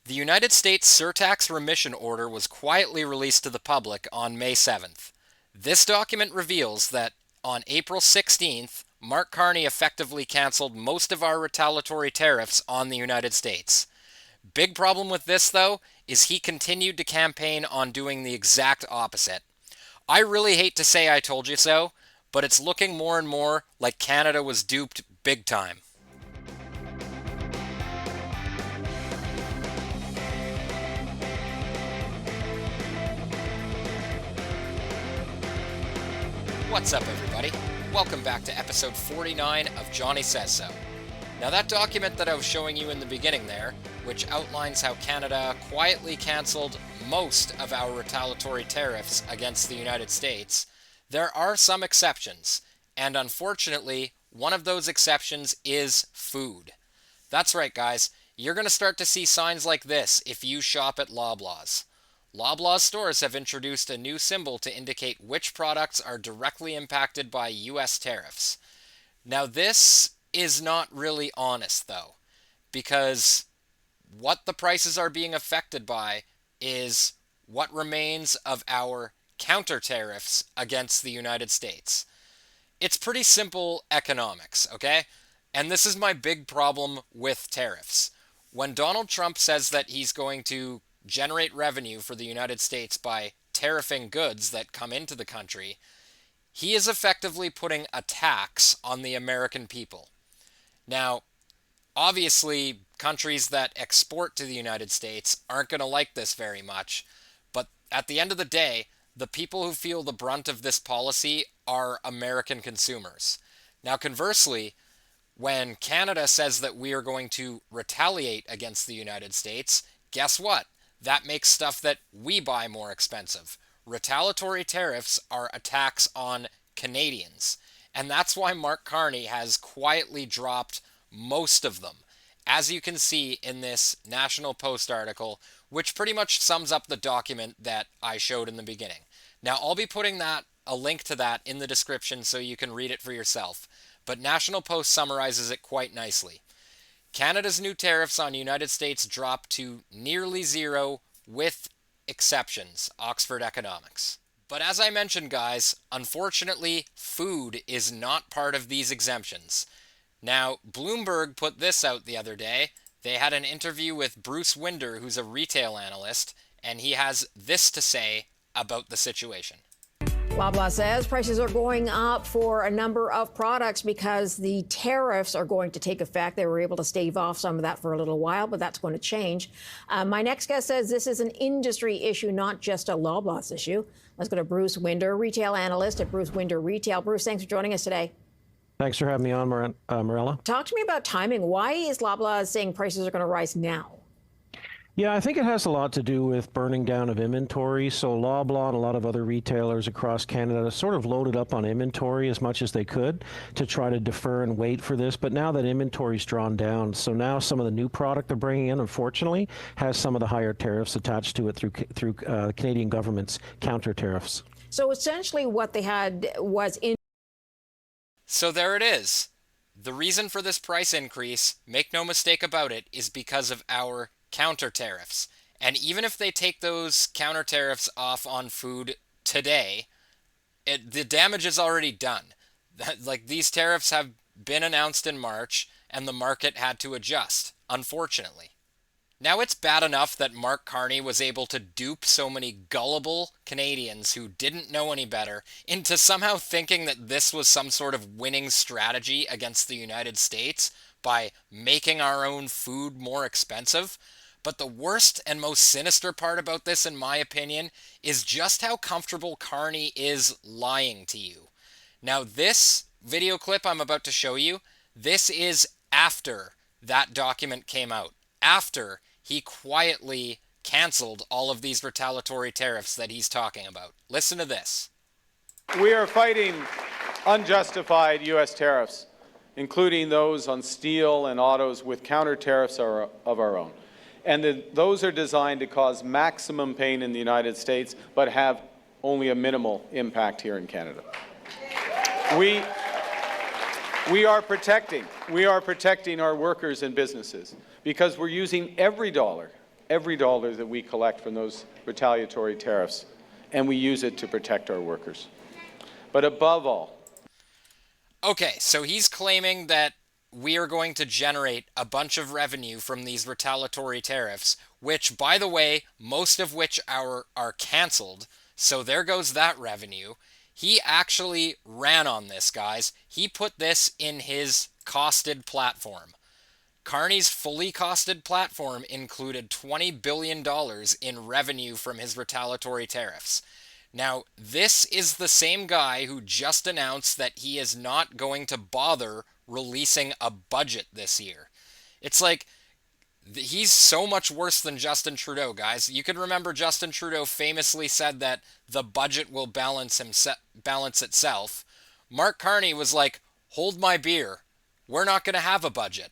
The United States SrUrtax Remission Order was quietly released to the public on May 7th. This document reveals that on April 16th, Mark Carney effectively canceled most of our retaliatory tariffs on the United States. Big problem with this, though, is he continued to campaign on doing the exact opposite. I really hate to say I told you so, but it's looking more and more like Canada was duped big time. What's up, everybody? Welcome back to episode 49 of Jonny Says So. Now, that document that I was showing you in the beginning there, which outlines how Canada quietly cancelled most of our retaliatory tariffs against the United States, there are some exceptions, and unfortunately, one of those exceptions is food. That's right, guys. You're going to start to see signs like this if you shop at Loblaws. Loblaws stores have introduced a new symbol to indicate which products are directly impacted by U.S. tariffs. Now, this is not really honest, though, because what the prices are being affected by is what remains of our counter tariffs against the United States. It's pretty simple economics, okay? And this is my big problem with tariffs. When Donald Trump says that he's going to generate revenue for the United States by tariffing goods that come into the country, he is effectively putting a tax on the American people. Now, obviously, countries that export to the United States aren't going to like this very much, but at the end of the day, the people who feel the brunt of this policy are American consumers. Now, conversely, when Canada says that we are going to retaliate against the United States, guess what? That makes stuff that we buy more expensive. Retaliatory tariffs are a tax on Canadians. And that's why Mark Carney has quietly dropped most of them, as you can see in this National Post article, which pretty much sums up the document that I showed in the beginning. Now, I'll be putting a link to that in the description so you can read it for yourself, but National Post summarizes it quite nicely. Canada's new tariffs on United States dropped to nearly zero with exceptions, Oxford Economics. But as I mentioned, guys, unfortunately, food is not part of these exemptions. Now, Bloomberg put this out the other day. They had an interview with Bruce Winder, who's a retail analyst, and he has this to say about the situation. Loblaws says prices are going up for a number of products because the tariffs are going to take effect. They were able to stave off some of that for a little while, but that's going to change. My next guest says this is an industry issue, not just a Loblaws issue. Let's go to Bruce Winder, retail analyst at Bruce Winder Retail. Bruce, thanks for joining us today. Thanks for having me on, Marilla. Talk to me about timing. Why is Loblaws saying prices are going to rise now? Yeah, I think it has a lot to do with burning down of inventory. So Loblaw and a lot of other retailers across Canada sort of loaded up on inventory as much as they could to try to defer and wait for this. But now that inventory's drawn down, so now some of the new product they're bringing in, unfortunately, has some of the higher tariffs attached to it through Canadian government's counter tariffs. So essentially what they had was in. So there it is. The reason for this price increase, make no mistake about it, is because of our counter tariffs. And even if they take those counter tariffs off on food today, the damage is already done. Like, these tariffs have been announced in March, and the market had to adjust, unfortunately. Now, it's bad enough that Mark Carney was able to dupe so many gullible Canadians who didn't know any better into somehow thinking that this was some sort of winning strategy against the United States by making our own food more expensive. But the worst and most sinister part about this, in my opinion, is just how comfortable Carney is lying to you. Now, this video clip I'm about to show you, this is after that document came out, after he quietly canceled all of these retaliatory tariffs that he's talking about. Listen to this. We are fighting unjustified U.S. tariffs, including those on steel and autos with counter tariffs of our own. And those are designed to cause maximum pain in the United States, but have only a minimal impact here in Canada. We are protecting our workers and businesses because we're using every dollar every dollar that we collect from those retaliatory tariffs, and we use it to protect our workers. But above all... Okay, so he's claiming that we are going to generate a bunch of revenue from these retaliatory tariffs, which, by the way, most of which are canceled, so there goes that revenue. He actually ran on this, guys. He put this in his costed platform. Carney's fully costed platform included $20 billion in revenue from his retaliatory tariffs. Now, this is the same guy who just announced that he is not going to bother releasing a budget this year. It's like, he's so much worse than Justin Trudeau, guys. You can remember Justin Trudeau famously said that the budget will balance itself. Mark Carney was like, hold my beer. We're not going to have a budget.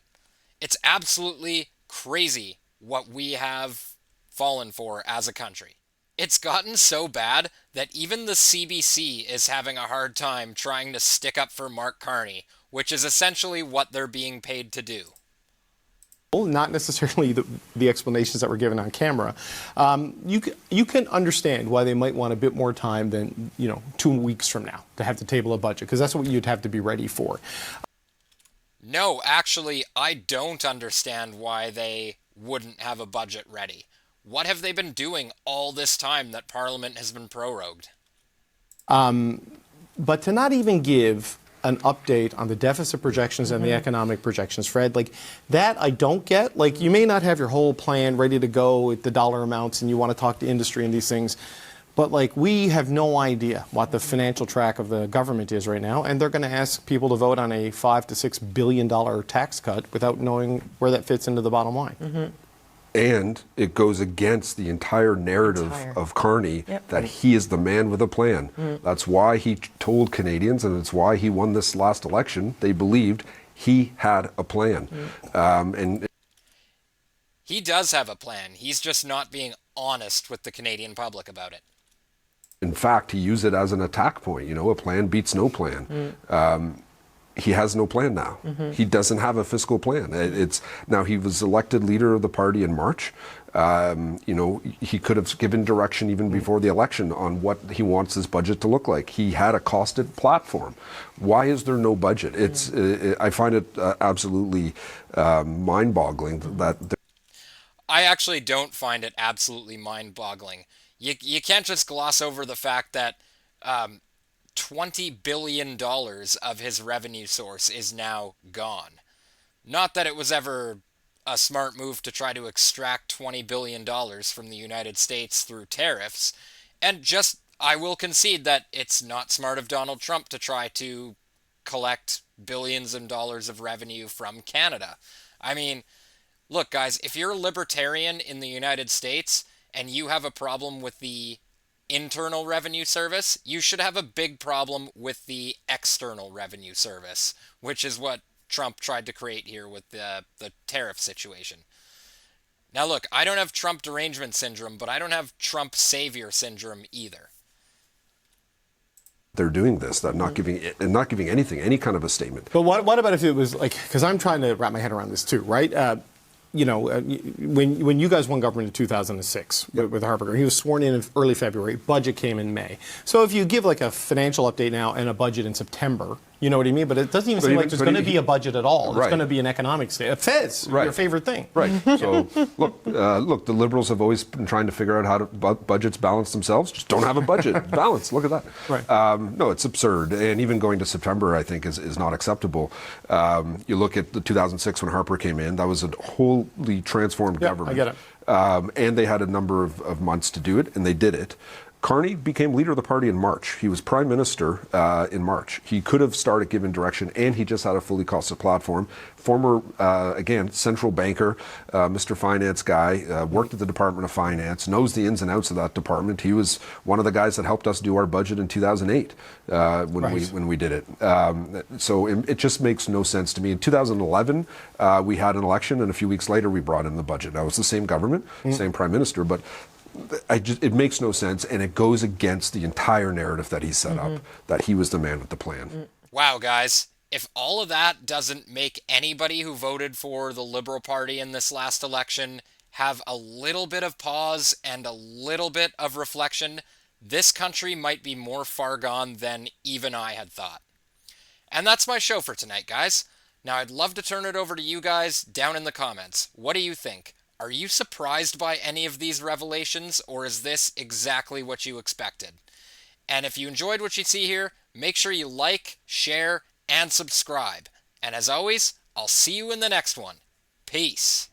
It's absolutely crazy what we have fallen for as a country. It's gotten so bad that even the CBC is having a hard time trying to stick up for Mark Carney, which is essentially what they're being paid to do. Not necessarily the explanations that were given on camera. You can understand why they might want a bit more time than 2 weeks from now to have to table a budget, because that's what you'd have to be ready for. No, actually, I don't understand why they wouldn't have a budget ready. What have they been doing all this time that Parliament has been prorogued? But to not even give an update on the deficit projections and the economic projections, Fred, like that I don't get. Like, you may not have your whole plan ready to go with the dollar amounts and you want to talk to industry and these things, but like we have no idea what the financial track of the government is right now, and they're going to ask people to vote on a $5 to $6 billion tax cut without knowing where that fits into the bottom line. And it goes against the entire narrative of Carney that he is the man with a plan. That's why he told Canadians, and it's why he won this last election. They believed he had a plan. And he does have a plan. He's just not being honest with the Canadian public about it. In fact, he used it as an attack point. A plan beats no plan. He has no plan now. He doesn't have a fiscal plan. Now he was elected leader of the party in March. He could have given direction even before the election on what he wants his budget to look like. He had a costed platform. Why is there no budget? I find it absolutely mind-boggling that. I actually don't find it absolutely mind-boggling. You can't just gloss over the fact that $20 billion of his revenue source is now gone. Not that it was ever a smart move to try to extract $20 billion from the United States through tariffs, and just, I will concede that it's not smart of Donald Trump to try to collect billions of dollars of revenue from Canada. I mean, look guys, if you're a libertarian in the United States and you have a problem with the Internal Revenue Service, you should have a big problem with the External Revenue Service, which is what Trump tried to create here with the tariff situation. Now look, I don't have Trump derangement syndrome, but I don't have Trump savior syndrome either. They're doing this, they're not giving anything, any kind of a statement. But what about if it was like, because I'm trying to wrap my head around this too, right? When you guys won government in 2006 with Harper, he was sworn in early February, budget came in May. So if you give like a financial update now and a budget in September, you know what I mean? But it doesn't even seem like there's going to be a budget at all. It's going to be an economic state. A Feds, your favorite thing. Right. So look, the Liberals have always been trying to figure out how to budgets balance themselves. Just don't have a budget balance. Look at that. Right. No, it's absurd. And even going to September, I think, is not acceptable. You look at the 2006 when Harper came in, that was a wholly transformed government. I get it. And they had a number of months to do it, and they did it. Carney became leader of the party in March. He was prime minister in March. He could have started giving direction, and he just had a fully costed platform. Former, again, central banker, Mr. Finance guy, worked at the Department of Finance, knows the ins and outs of that department. He was one of the guys that helped us do our budget in 2008 when we did it. So it just makes no sense to me. In 2011, we had an election, and a few weeks later, we brought in the budget. Now, it's the same government, same prime minister, but it makes no sense, and it goes against the entire narrative that he set up, that he was the man with the plan. Wow, guys. If all of that doesn't make anybody who voted for the Liberal Party in this last election have a little bit of pause and a little bit of reflection, this country might be more far gone than even I had thought. And that's my show for tonight, guys. Now, I'd love to turn it over to you guys down in the comments. What do you think? Are you surprised by any of these revelations, or is this exactly what you expected? And if you enjoyed what you see here, make sure you like, share, and subscribe. And as always, I'll see you in the next one. Peace.